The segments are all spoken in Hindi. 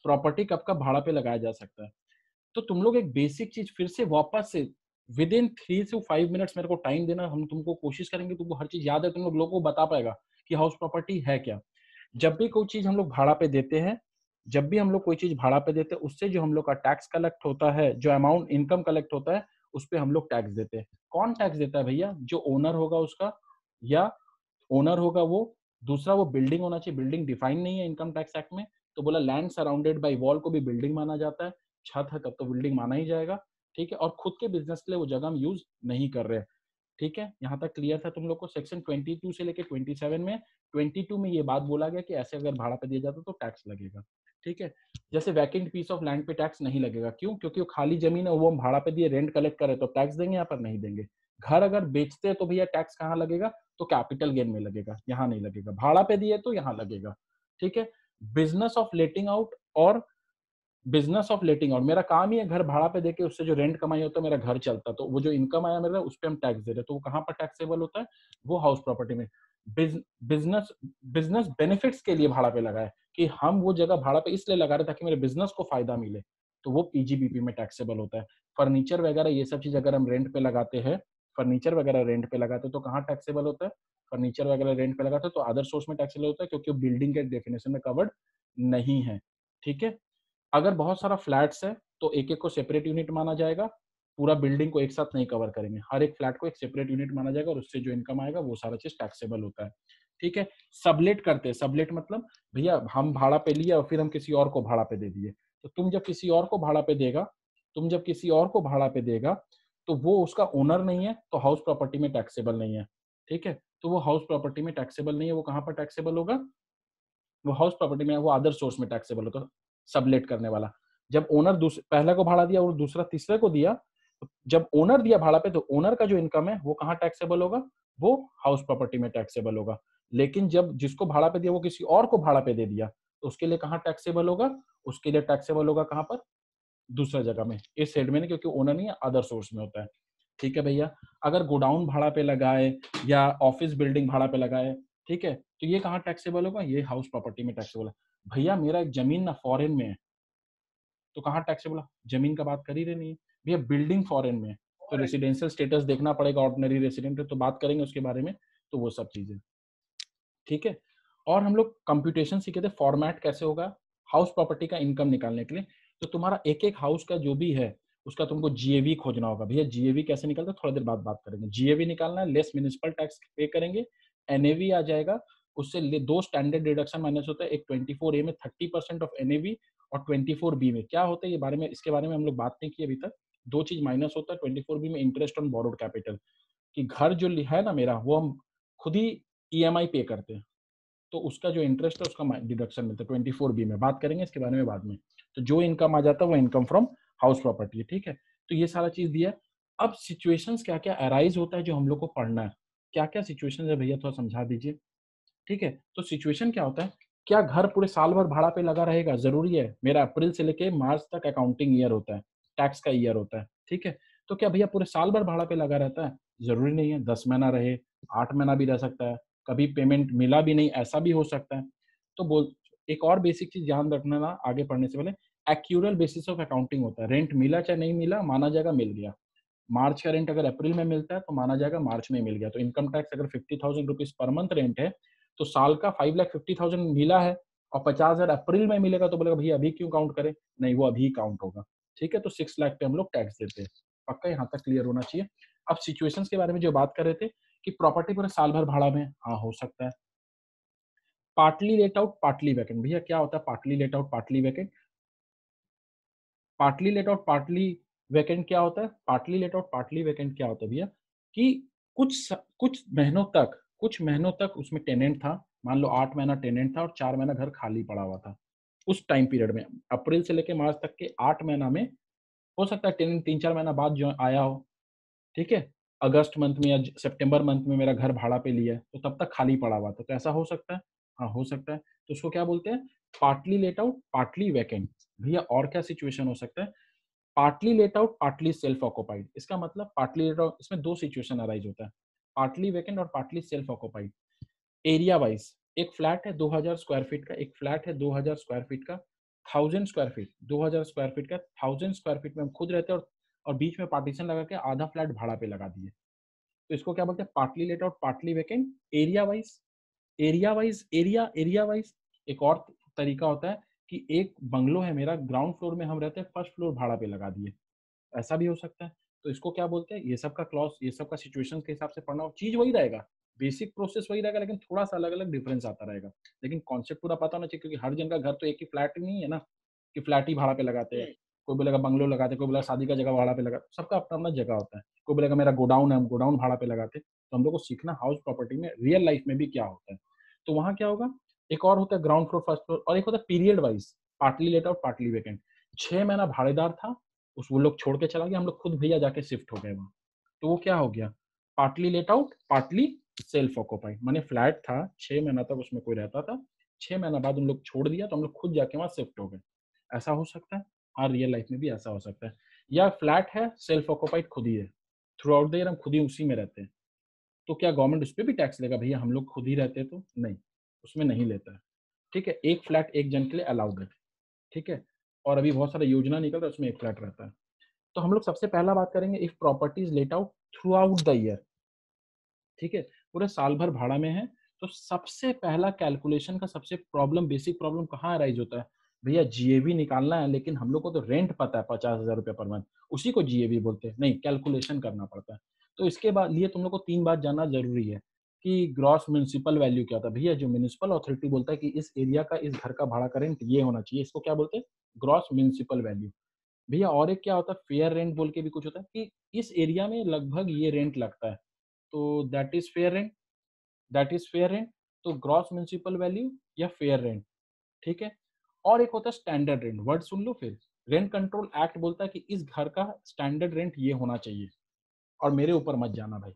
प्रॉपर्टी कब कब भाड़ा पे लगाया जा सकता है। तो तुम लोग एक बेसिक चीज फिर से वापस से विद इन 3 से 5 मिनट्स मेरे को टाइम देना, हम तुमको कोशिश करेंगे तुमको हर चीज याद है, तुम लोगों को बता पाएगा कि हाउस प्रॉपर्टी है क्या। जब भी कोई चीज हम लोग भाड़ा पे देते हैं, जब भी हम लोग कोई चीज भाड़ा पे देते हैं, उससे जो हम लोग का टैक्स कलेक्ट होता है, जो अमाउंट इनकम कलेक्ट होता है, उस पे हम लोग टैक्स देते हैं। कौन टैक्स देता है भैया? जो ओनर होगा उसका, या ओनर होगा वो। दूसरा, वो बिल्डिंग होना चाहिए, बिल्डिंग डिफाइन नहीं है इनकम टैक्स एक्ट में, तो बोला लैंड सराउंडेड बाई वॉल को भी बिल्डिंग माना जाता है। छत है तब तो बिल्डिंग माना ही जाएगा। ठीक है, और खुद के बिजनेस के लिए वो जगह हम यूज नहीं कर रहे हैं। ठीक है, यहाँ तक क्लियर था तुम लोग को? सेक्शन 22 से लेके 27 में, 22 में ये बात बोला गया कि ऐसे अगर भाड़ा पे दिया जाता तो टैक्स लगेगा। ठीक है, जैसे वैकेंट पीस ऑफ लैंड पे टैक्स नहीं लगेगा। क्यों? क्योंकि वो खाली जमीन है, वो हम भाड़ा पे दिए, रेंट कलेक्ट करे तो टैक्स देंगे, यहाँ पर नहीं देंगे। घर अगर बेचते हैं तो भैया टैक्स कहाँ लगेगा? तो कैपिटल गेन में लगेगा, यहाँ नहीं लगेगा। भाड़ा पे दिए तो यहाँ लगेगा। ठीक है, बिजनेस ऑफ लेटिंग आउट और बिजनेस ऑफ लेटिंग आउट, मेरा काम ही है घर भाड़ा पे देके उससे जो रेंट कमाई होता है मेरा घर चलता, तो वो जो इनकम आया मेरा उस पे हम टैक्स दे रहे हैं, तो वो कहाँ पर टैक्सेबल होता है? वो हाउस प्रॉपर्टी में। बिजनेस बिजनेस बेनिफिट्स के लिए भाड़ा पे लगा है, कि हम वो जगह भाड़ा पे इसलिए लगा रहे ताकि मेरे बिजनेस को फायदा मिले, तो वो पीजीबीपी में टैक्सेबल होता है। फर्नीचर वगैरह ये सब चीज अगर हम रेंट पे लगाते हैं, फर्नीचर वगैरह रेंट पे लगाते हैं तो कहाँ टैक्सेबल होता है? फर्नीचर वगैरह रेंट पे लगाते हैं तो अदर सोर्स में टैक्सेबल होता है, क्योंकि वो बिल्डिंग के डेफिनेशन में कवर्ड नहीं है। ठीक है, अगर बहुत सारा फ्लैट्स है तो एक-एक को सेपरेट यूनिट माना जाएगा, पूरा बिल्डिंग को एक साथ नहीं कवर करेंगे। हर एक फ्लैट को एक सेपरेट यूनिट माना जाएगा और उससे जो इनकम आएगा वो सारा चीज़ टैक्सेबल होता है। ठीक है? सबलेट करते हैं, सबलेट मतलब भैया हम भाड़ा पे लिए और फिर हम किसी और को भाड़ा पे दे दिए। तो तुम जब किसी और को भाड़ा पे देगा, तुम जब किसी और को भाड़ा पे देगा, तो वो उसका ओनर नहीं है, तो हाउस प्रॉपर्टी में टैक्सेबल नहीं है। ठीक है? तो वो हाउस प्रॉपर्टी में टैक्सेबल नहीं है, वो कहाँ पर टैक्सेबल होगा? वो हाउस प्रॉपर्टी में, वो अदर सोर्स में टैक्सेबल होता है, सबलेट करने वाला। जब ओनर पहले को भाड़ा दिया और दूसरा तीसरे को दिया, तो जब ओनर दिया भाड़ा पे तो ओनर का जो इनकम है वो कहाँ टैक्सेबल होगा? वो हाउस प्रॉपर्टी में टैक्सेबल होगा। लेकिन जब जिसको भाड़ा पे दिया वो किसी और को भाड़ा पे दे दिया, तो उसके लिए कहाँ टैक्सेबल होगा? उसके लिए टैक्सेबल होगा कहाँ पर? दूसरा जगह में, इस हेड में नहीं, क्योंकि ओनर नहीं है, अदर सोर्स में होता है। ठीक है भैया, अगर गोडाउन भाड़ा पे लगाए या ऑफिस बिल्डिंग भाड़ा पे लगाए, ठीक है, तो ये कहाँ टैक्सेबल होगा? ये हाउस प्रॉपर्टी में टैक्सेबल है। भैया मेरा एक जमीन ना फॉरेन में है, तो कहाँ टैक्सेबल है? जमीन का बात कर ही रहे नहीं है। भैया बिल्डिंग फॉरेन में है, तो रेसिडेंशियल स्टेटस देखना पड़ेगा, ऑर्डिनरी रेसिडेंट है तो बात करेंगे उसके बारे में, तो वो सब चीजें। ठीक है, और हम लोग कंप्यूटेशन सीखे थे, फॉर्मेट कैसे होगा हाउस प्रॉपर्टी का इनकम निकालने के लिए। तो तुम्हारा एक एक हाउस का जो भी है उसका तुमको जीएवी खोजना होगा। भैया जीएवी कैसे निकलता है, थोड़ा देर बाद बात करेंगे। जीएवी निकालना है, लेस म्युनिसिपल टैक्स पे करेंगे, एनएवी आ जाएगा। उससे दो स्टैंडर्ड डिडक्शन माइनस होता है, एक 24A में 30% ऑफ एनएवी, और 24B में क्या होता है ये बारे में, इसके बारे में हम लोग बात नहीं की अभी तक। दो चीज माइनस होता है 24B में, इंटरेस्ट ऑन बोरोड कैपिटल, कि घर जो है ना मेरा, वो हम खुद ही ईएमआई पे करते हैं, तो उसका जो इंटरेस्ट है उसका डिडक्शन मिलता है 24B में, बात करेंगे इसके बारे में बाद में। तो जो इनकम आ जाता है वो इनकम फ्रॉम हाउस प्रॉपर्टी है। ठीक है, तो ये सारा चीज दिया है। अब सिचुएशंस क्या क्या अराइज होता है जो हम लोग को पढ़ना है, क्या क्या सिचुएशन है भैया, थोड़ा समझा दीजिए। ठीक है, तो सिचुएशन क्या होता है? क्या घर पूरे साल भर भाड़ा पे लगा रहेगा? जरूरी है? मेरा अप्रैल से लेके मार्च तक अकाउंटिंग ईयर होता है, टैक्स का ईयर होता है। ठीक है, तो क्या भैया पूरे साल भर भाड़ा पे लगा रहता है? जरूरी नहीं है, 10 महीना रहे, 8 महीना भी रह सकता है, कभी पेमेंट मिला भी नहीं, ऐसा भी हो सकता है। तो बोल, एक और बेसिक चीज ध्यान रखना ना आगे पढ़ने से पहले, एक्यूरल बेसिस ऑफ अकाउंटिंग होता है। रेंट मिला चाहे नहीं मिला, माना जाएगा मिल गया। मार्च का रेंट अगर अप्रैल में मिलता है तो माना जाएगा मार्च में मिल गया। तो इनकम टैक्स अगर 50,000 रुपीज पर मंथ रेंट है, तो साल का 5,50,000 मिला है, और 50,000 अप्रैल में मिलेगा, तो बोलेगा भैया अभी क्यों काउंट करें? नहीं, वो अभी काउंट होगा। ठीक है, तो 6 लाख पे हम लोग टैक्स देते हैं। पक्का यहाँ तक क्लियर होना चाहिए। अब सिचुएशंस के बारे में जो बात कर रहे थे, कि प्रॉपर्टी पूरे साल भर भाड़ा में है, हाँ हो सकता है। Partly let out, partly vacant, भैया क्या होता है partly let out, partly vacant? Partly let out, partly vacant क्या होता है? Partly let out, partly vacant क्या होता है भैया, कि कुछ महीनों तक उसमें टेनेंट था। मान लो 8 महीना टेनेंट था और 4 महीना घर खाली पड़ा हुआ था। उस टाइम पीरियड में, अप्रैल से लेके मार्च तक के 8 महीना में, हो सकता है टेनेंट 3-4 महीना बाद जो आया हो। ठीक है, अगस्त मंथ में या सितंबर मंथ में मेरा घर भाड़ा पे लिया है, तो तब तक खाली पड़ा हुआ था, तो ऐसा हो सकता है? हाँ हो सकता है। तो उसको क्या बोलते हैं? Partly let out, partly vacant. भैया और क्या सिचुएशन हो सकता है? Partly let out, partly self occupied. इसका मतलब पार्टली लेट आउट, इसमें दो सिचुएशन अराइज होता है, पार्टली वैकेंट और partly self occupied. Area wise, एक फ्लैट है 2000 स्क्वायर फीट का, एक फ्लैट है 2000 स्क्वायर फीट का, 1000 स्क्वायर फीट, 2000 स्क्वायर फीट का 1000 स्क्वायर फीट में हम खुद रहते हैं, और बीच में पार्टीशन लगा के आधा फ्लैट भाड़ा पे लगा दिए। तो इसको क्या बोलते हैं? Partly let out, partly vacant, area wise. Area wise एक और तरीका होता है कि एक बंगलो है मेरा, ग्राउंड फ्लोर में हम रहते हैं, फर्स्ट फ्लोर भाड़ा पे लगा दिए, ऐसा भी हो सकता है। तो इसको क्या बोलते हैं? ये सब का क्लॉज, ये सब का सिचुएशन के हिसाब से पढ़ना, चीज वही रहेगा, बेसिक प्रोसेस वही रहेगा, लेकिन थोड़ा सा अलग अलग डिफरेंस आता रहेगा। लेकिन कॉन्सेप्ट पूरा पता होना चाहिए, क्योंकि हर जन का घर तो एक ही फ्लैट नहीं है ना, कि फ्लैट ही भाड़ा पे लगाते हैं। कोई बोलेगा बंगलो लगाते हैं, कोई बोलेगा शादी का जगह भाड़ा पे लगा, सबका अपना अपना जगह होता है। कोई बोलेगा मेरा गोडाउन है, हम गोडाउन भाड़ा पे लगाते हैं। तो हम लोग को सीखना हाउस प्रॉपर्टी में रियल लाइफ में भी क्या होता है। तो वहाँ क्या होगा, एक और होता है ग्राउंड फ्लोर, फर्स्ट फ्लोर, और एक होता है period wise, partly let out, partly vacant. 6 महीना भाड़ेदार था, उस वो लोग छोड़ के चला गया, हम लोग खुद भैया जाके शिफ्ट हो गए वहाँ। तो वो क्या हो गया, partly let out, partly self occupied, माने फ्लैट था 6 महीना तक उसमें कोई रहता था, 6 महीना बाद उन लोग छोड़ दिया, तो हम लोग खुद जाके वहाँ शिफ्ट हो गए। ऐसा हो सकता है, हाँ रियल लाइफ में भी ऐसा हो सकता है। या फ्लैट है, सेल्फ ऑक्यूपाइड खुद ही है, थ्रू आउट द ईयर हम खुद ही उसी में रहते हैं। तो क्या गवर्नमेंट उस पे भी टैक्स लेगा? भैया हम लोग खुद ही रहते हैं तो नहीं, उसमें नहीं लेता है। ठीक है, एक फ्लैट एक जन के लिए अलाउड है। ठीक है, और अभी बहुत सारा योजना निकल रहा है, उसमें एक फ्लैट रहता है। तो हम लोग सबसे पहला बात करेंगे, if property is let out through out the year. ठीक है, पूरे साल भर भाड़ा में है, तो सबसे पहला कैलकुलेशन का सबसे प्रॉब्लम, बेसिक प्रॉब्लम कहाँ अराइज होता है? भैया जीएवी निकालना है, लेकिन हम लोग को तो रेंट पता है 50,000 रुपये पर मंथ, उसी को जीएवी बोलते हैं, नहीं कैलकुलेशन करना पड़ता है। तो इसके बाद लिए तुम लोग को 3 बात जानना जरूरी है कि ग्रॉस म्यूनिसिपल वैल्यू क्या होता है। भैया जो म्यूनिसिपल अथॉरिटी बोलता है कि इस एरिया का, इस घर का भाड़ा का रेंट ये होना चाहिए, इसको क्या बोलते हैं? Gross municipal value. भैया और एक क्या होता है, फेयर रेंट बोल के भी कुछ होता है, कि इस एरिया में लगभग ये रेंट लगता है, तो that is fair rent, that is fair rent. तो ग्रॉस म्युनिसिपल वैल्यू या फेयर रेंट। ठीक है, और एक होता है स्टैंडर्ड रेंट, वर्ड सुन लो फिर। रेंट कंट्रोल एक्ट बोलता है कि इस घर का स्टैंडर्ड रेंट ये होना चाहिए, और मेरे ऊपर मत जाना भाई,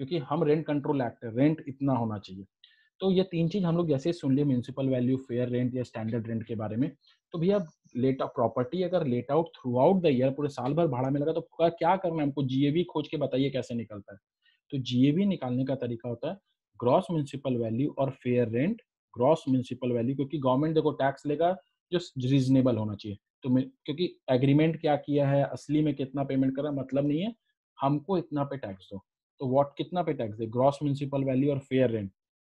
क्योंकि हम रेंट कंट्रोल एक्ट है, रेंट इतना होना चाहिए। तो ये 3 चीज हम लोग जैसे ही सुन लिए, म्युनिसिपल वैल्यू, फेयर रेंट या स्टैंडर्ड रेंट के बारे में, तो भैया लेट प्रॉपर्टी अगर let out through out the year, पूरे साल भर भाड़ा में लगा, तो क्या करना है हमको? जीएवी खोज के बताइए कैसे निकलता है। तो जीएवी निकालने का तरीका होता है ग्रॉस म्युनिसिपल वैल्यू और fair rent. Gross municipal value, क्योंकि गवर्नमेंट देखो टैक्स लेगा जो रीजनेबल होना चाहिए। तो क्योंकि एग्रीमेंट क्या किया है, असली में कितना पेमेंट कर रहा है मतलब नहीं है, हमको इतना पे टैक्स दो। तो व्हाट कितना पे टैक्स दे? ग्रॉस म्युनिसिपल वैल्यू और fair rent.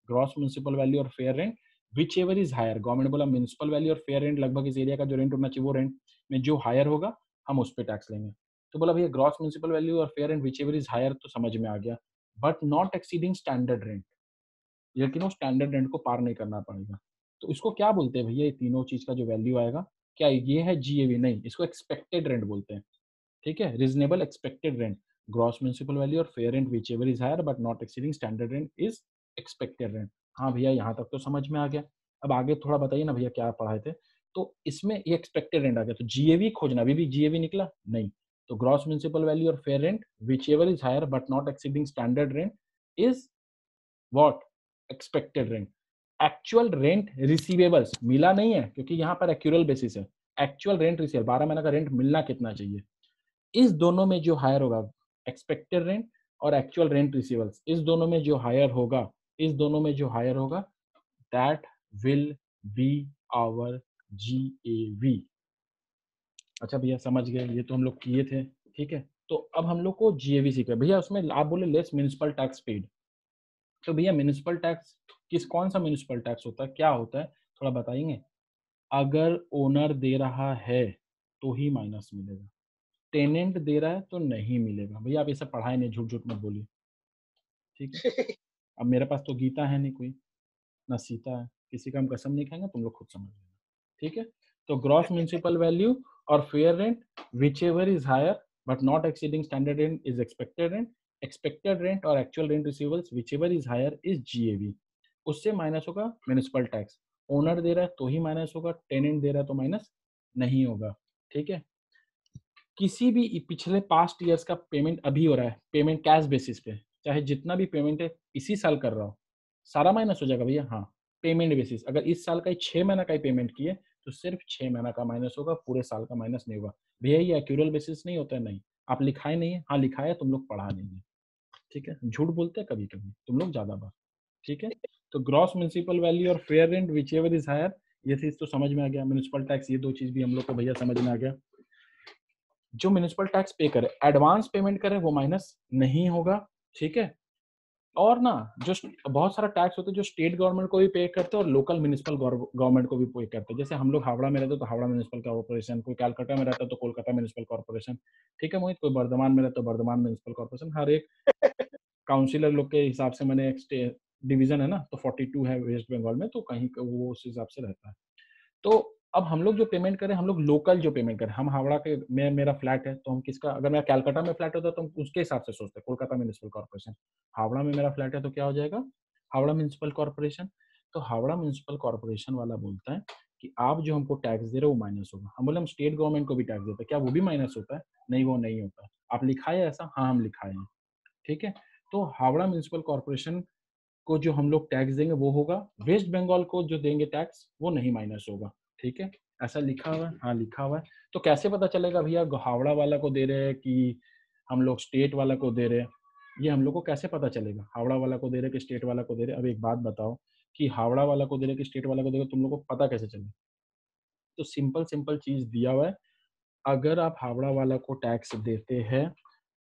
Gross municipal value और fair rent, whichever is higher. Government बोला म्युनिसिपल वैल्यू और फेयर रेंट लगभग इस एरिया का जो रेंट होना चाहिए, वो रेंट में जो हायर होगा हम उस पर टैक्स लेंगे। तो बोला भैया ग्रॉस म्युनिसिपल वैल्यू और fair rent whichever is higher, तो समझ में आ गया, but not exceeding standard rent, लेकिन वो स्टैंडर्ड रेंट को पार नहीं करना पड़ेगा। तो इसको क्या बोलते हैं भैया, ये तीनों चीज का जो वैल्यू आएगा, क्या ये है जीएवी? नहीं, इसको एक्सपेक्टेड रेंट बोलते हैं। ठीक है, reasonable expected rent. Gross municipal value और fair rent whichever is higher but not exceeding standard rent is expected rent. हाँ भैया यहाँ तक तो समझ में आ गया। अब आगे थोड़ा बताइए ना भैया, क्या पढ़ाए थे? तो इसमें ये एक्सपेक्टेड रेंट आ गया, तो जीएवी खोजना, अभी भी जीएवी निकला नहीं। तो ग्रॉस म्युनिसिपल वैल्यू और fair rent whichever is higher but not exceeding standard rent is what? Expected rent. Actual rent receivables मिला नहीं है, क्योंकि यहाँ पर एक्यूरल बेसिस है। एक्चुअल रेंट रिसीवेबल, 12 महीने का रेंट मिलना कितना चाहिए, इस दोनों में जो हायर होगा, एक्सपेक्टेड रेंट और एक्चुअल रेंट रिसीवेबल्स, इस दोनों में जो हायर होगा, इस दोनों में जो हायर होगा, that will be our GAV. अच्छा भैया समझ गए, ये तो हम लोग किए थे। ठीक है, तो अब हम लोग को जीएवी सीखे भैया। उसमें आप बोले लेस म्युनिसिपल टैक्स पेड, तो भैया म्युनिसिपल टैक्स कौन सा म्युनिसिपल टैक्स होता है, क्या होता है, थोड़ा बताएंगे? अगर ओनर दे रहा है तो ही माइनस मिलेगा, टेनेंट दे रहा है तो नहीं मिलेगा। भैया आप ये सब पढ़ाए नहीं, झूठ झूठ मत बोलिए। ठीक है, अब मेरे पास तो गीता है नहीं कोई, ना सीता है, किसी का हम कसम नहीं खाएंगे, तुम लोग खुद समझ लेना। ठीक है, तो ग्रॉस म्युनिसिपल वैल्यू और fair rent whichever is higher but not exceeding standard rent is expected rent. Expected rent और actual rent receivables whichever is higher is GAV. उससे माइनस होगा म्युनिसिपल टैक्स। ओनर दे रहा है तो ही माइनस होगा, टेनेंट दे रहा है तो माइनस नहीं होगा। ठीक है, किसी भी पिछले पास्ट ईयर्स का पेमेंट अभी हो रहा है, पेमेंट कैश बेसिस पे, चाहे जितना भी पेमेंट है इसी साल कर रहा हो, सारा माइनस हो जाएगा भैया। हाँ, पेमेंट बेसिस, अगर इस साल का ही 6 महीना का ही पेमेंट किए तो सिर्फ 6 महीना का माइनस होगा, पूरे साल का माइनस नहीं होगा। भैया ये एक्यूरल बेसिस नहीं होता है, नहीं आप लिखाए नहीं है, हाँ लिखा है, तुम लोग पढ़ा नहीं है। ठीक है, झूठ बोलते हैं कभी कभी तुम लोग ज्यादा बार। ठीक है, तो ग्रॉस म्युनिसिपल वैल्यू और fair rent whichever is higher ये चीज तो समझ में आ गया। म्युनिसिपल टैक्स, ये दो चीज भी हम लोग को भैया समझ में आ गया। जो म्युनिसिपल टैक्स पे करे, एडवांस पेमेंट करे, वो माइनस नहीं होगा, ठीक है। और ना जो बहुत सारा टैक्स होता है जो स्टेट गवर्नमेंट को भी पे करते हैं और लोकल म्युनिसिपल गवर्नमेंट को भी पे करते हैं। जैसे हम लोग हावड़ा में रहते हैं तो हावड़ा म्युनिसिपल कॉर्पोरेशन, कोई कलकत्ता में रहता है तो कोलकाता म्युनिसिपल कॉर्पोरेशन, ठीक है मोहित, कोई बर्धमान में रहता है तो बर्धमान म्युनिसिपल कॉर्पोरेशन। हर एक काउंसिलर लोग के हिसाब से मैंने एक डिवीजन है ना, तो 42 है वेस्ट बंगाल में, तो कहीं वो उस हिसाब से रहता है। तो अब हम लोग जो पेमेंट करें, हम लोग लोकल जो पेमेंट करें, हम हावड़ा के में मेरा फ्लैट है तो हम किसका, अगर मेरा कैलकाटा में फ्लैट होता तो हम उसके हिसाब से सोचते हैं, कोलकाता म्युनिसिपल कॉर्पोरेशन। हावड़ा में मेरा फ्लैट है तो क्या हो जाएगा, हावड़ा म्युनिसिपल कॉर्पोरेशन। तो हावड़ा म्युनिसिपल कॉर्पोरेशन वाला बोलता है कि आप जो हमको टैक्स दे रहे हो वो माइनस होगा। हम बोले हम स्टेट गवर्नमेंट को भी टैक्स देते हैं, क्या वो भी माइनस होता है? नहीं, वो नहीं होता। आप लिखाए ऐसा? हाँ, हम लिखाए हैं, ठीक है। तो हावड़ा म्युनिसिपल कॉर्पोरेशन को जो हम लोग टैक्स देंगे वो होगा, वेस्ट बंगाल को जो देंगे टैक्स वो नहीं माइनस होगा, ठीक है। ऐसा लिखा हुआ है? हाँ, लिखा हुआ है। तो कैसे पता चलेगा भैया हावड़ा वाला को दे रहे हैं कि हम लोग स्टेट वाला को दे रहे हैं? ये हम लोग को कैसे पता चलेगा हावड़ा वाला को दे रहे कि स्टेट वाला को दे रहे? अब एक बात बताओ कि हावड़ा वाला को दे रहे कि स्टेट वाला को दे रहे, तुम लोग को पता कैसे चले? तो सिंपल सिंपल चीज दिया हुआ है। अगर आप हावड़ा वाला को टैक्स देते हैं,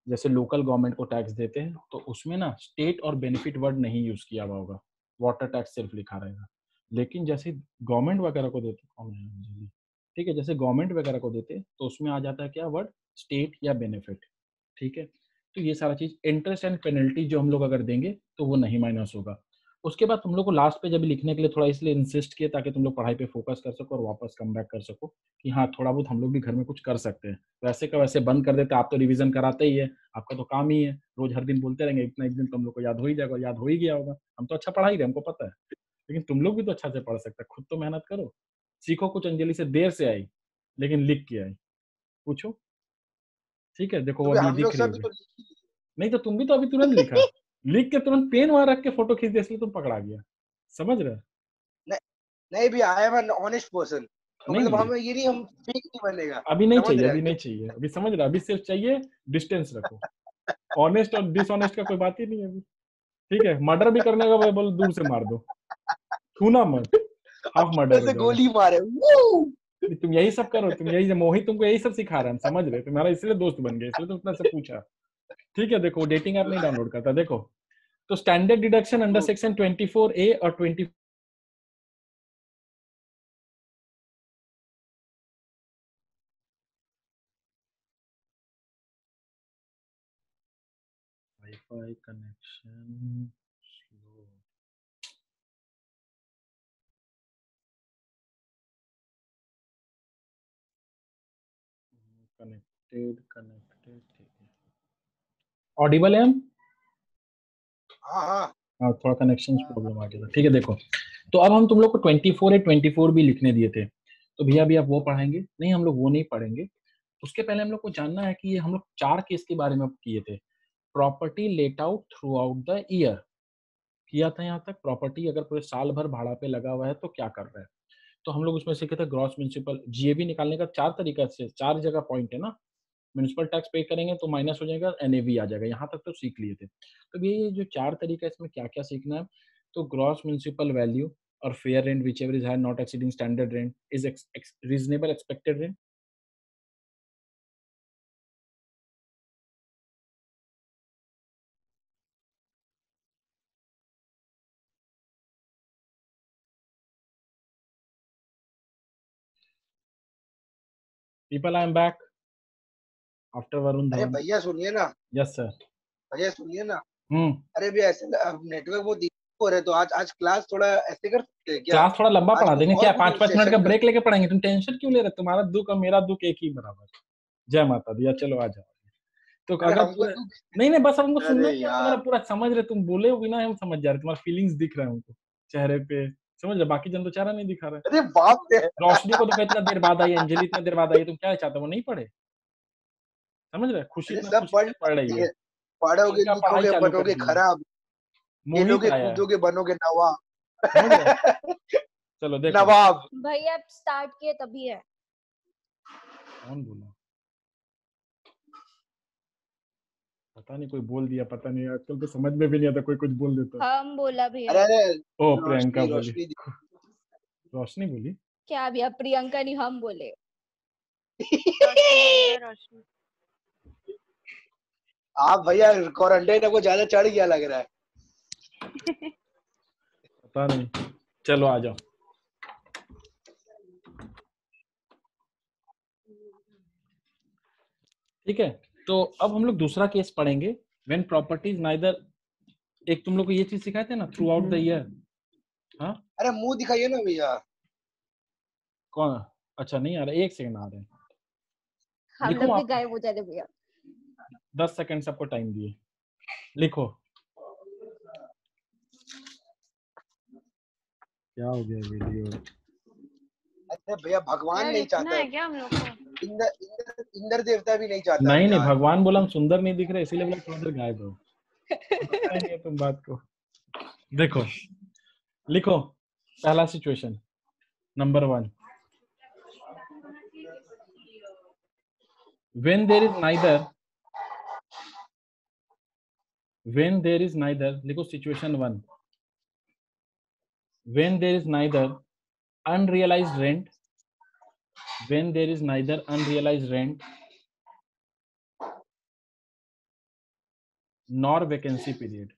जैसे लोकल गवर्नमेंट को टैक्स देते हैं, तो उसमें ना स्टेट और बेनिफिट वर्ड नहीं यूज किया हुआ होगा, वाटर टैक्स सिर्फ लिखा रहेगा। लेकिन जैसे गवर्नमेंट वगैरह को देते, कौन है अंजलि? ठीक है, जैसे गवर्नमेंट वगैरह को देते तो उसमें आ जाता है क्या वर्ड, स्टेट या बेनिफिट, ठीक है। तो ये सारा चीज, इंटरेस्ट एंड पेनल्टी जो हम लोग अगर देंगे तो वो नहीं माइनस होगा। उसके बाद तुम लोग को लास्ट पे जब लिखने के लिए थोड़ा इसलिए इंसिस्ट किया ताकि तुम लोग पढ़ाई पे फोकस कर सको और वापस कम बैक कर सको कि हाँ थोड़ा बहुत हम लोग भी घर में कुछ कर सकते हैं। वैसे का वैसे बंद कर देते, आप तो रिवीजन कराते ही है, आपका तो काम ही है, रोज हर दिन बोलते रहेंगे, इतना एक दिन तो हम लोग को याद हो ही जाएगा, याद हो ही गया होगा। हम तो अच्छा पढ़ा ही रहे, हमको पता है। लेकिन तुम लोग भी तो अच्छा से पढ़ सकते हैं, खुद तो मेहनत करो, सीखो कुछ। अंजलि से देर से आई लेकिन लिख के आई, पूछो, ठीक है। देखो तो वो भी अभी हम दिख लोग रही सब भी होगी। तो नहीं तो तुम भी तो अभी तुरंत लिखा, लिख के तुरंत पेन वहां रख के फोटो खींच दिया, इसलिए तुम पकड़ा गया, समझ रहे हो? नहीं, नहीं भी I am an honest person, तो नहीं मतलब नहीं, हमें ये नहीं, हम फेक नहीं बनेगा। अभी नहीं समझ चाहिए, रहे अभी हैं? नहीं चाहिए, अभी समझ रहा, अभी सिर्फ चाहिए डिस्टेंस रखो। ऑनेस्ट और डिसऑनेस्ट का कोई बात ही नहीं है अभी, ठीक है। मर्डर भी करने का बोलो दूर से मार दो, छूना मत, हाफ मर्डर हो से जाएगा। गोली मारे। Woo! तुम यही सब करो, तुम यही, मोहित तुमको यही सब सिखा रहा है, हम समझ रहे, तुम्हारा इसलिए दोस्त बन गए, इसलिए तुमने से पूछा, ठीक है। देखो डेटिंग ऐप नहीं डाउनलोड करता, देखो। तो standard deduction under section 24A और 20, wifi connection slow, connected connected, ठीक है। ऑडिबल है हम? हाँ हाँ। हाँ, थोड़ा कनेक्शन प्रॉब्लम आ गया था, ठीक है। देखो, तो अब हम तुम लोग को 24A 24 भी लिखने दिए थे, तो भैया अभी आप वो पढ़ाएंगे? नहीं, हम लोग वो नहीं पढ़ेंगे। उसके पहले हम लोग को जानना है कि ये हम लोग 4 केस के बारे में किए थे। Property let out through out the year किया था, यहाँ तक प्रॉपर्टी अगर पूरे साल भर भाड़ा पे लगा हुआ है तो क्या कर रहा है। तो हम लोग उसमें सीखे थे ग्रॉस म्युनिसिपल जीएबी निकालने का 4 तरीका से, 4 जगह पॉइंट है ना। म्युनिसिपल टैक्स पे करेंगे तो माइनस हो जाएगा, एनएवी आ जाएगा, यहाँ तक तो सीख लिए थे। तो ये जो 4 तरीका है, इसमें क्या क्या सीखना है? तो ग्रॉस म्युनिसिपल वैल्यू और fair rent whichever is higher not exceeding standard rent is reasonable expected rent. People I am back after Varun अरे धवन। भैया सुनिए ना, यस सर। भैया सुनिए ना। हम्म। अरे भी ऐसे नेटवर्क बहुत दिक्कत हो रहे, तो आज आज क्लास थोड़ा ऐसे कर सकते हैं क्या? क्लास थोड़ा लंबा आज पढ़ा कुछ देंगे और क्या, कुछ 5-5 मिनट का सेशन कर। ब्रेक लेके पढ़ाएंगे? तुम टेंशन क्यों ले रहे हो? तुम्हारा दुख और मेरा दुख एक ही बराबर। जय माता दी, चलो आ जाओ। तो अरे अगर हमको पूरा, तू। नहीं नहीं, बस हमको सुनना अरे ही है, हम तुम्हारा यार। पूरा समझ रहे, तुम बोले हो बिना हम समझ जा रहे, तुम्हारा फीलिंग्स दिख रहा है हमको चेहरे पे, समझ रहे। बाकी जन तो चेहरा नहीं दिखा रहा है। अरे बाप रे। रोशनी को तो इतना देर बाद आई, अंजलि इतना देर बाद आई, तुम क्या चाहते हो वो नहीं पढ़े? समझ रहे, खुशी अरे इतना सब खुशी पढ़ से पढ़ रही है, लेंगे। पढ़ोगे इनका पढ़ाई लिखोगे चालू कर बनोगे दिए। खराब, मोहित खेलोगे आया है, कूदोगे बनोगे नवाब। समझ रहे। चलो देखो, नवाब। भाई अब स्टार्ट किए तभी है। कौन बोला? पता नहीं, कोई बोल दिया, पता नहीं, आजकल तो समझ में भी नहीं आता, कोई कुछ बोल देता। हम बोला भैया। अरे अरे, ओ प्रियंका रोशनी बोली। रोशनी रोशनी बोली। क्या भैया, प्रियंका नहीं, हम बोले। रोशनी। आप भैया क्वारंटाइन आपको ज्यादा चढ़ गया लग रहा है। पता नहीं, चलो आ जाओ। ठीक है, तो अब हम लोग दूसरा केस पढ़ेंगे। व्हेन प्रॉपर्टीज नाइदर, एक तुम लोग को ये चीज सिखाए थे ना, थ्रू आउट द ईयर। हाँ, अरे मुंह दिखाइए ना भैया। कौन? अच्छा नहीं आ रहा, एक सेकंड आ रहे हैं। हम लिखो लोग भी आप, गायब हो जाते भैया। 10 सेकंड सबको टाइम दिए, लिखो। क्या हो गया वीडियो? अरे भैया भगवान यार नहीं इतना चाहता है है, क्या हम लोग को? इंद्र देवता भी नहीं चाहता है नहीं नहीं, भैया। भगवान बोला हम सुंदर नहीं दिख रहे, इसीलिए बोला थोड़ा देर गायब हो। पता ही नहीं है तुम बात को। देखो, लिखो पहला situation, number 1। when there is neither when there is neither, लिखो situation 1, when there is neither unrealized rent, when there is neither unrealized rent nor vacancy period,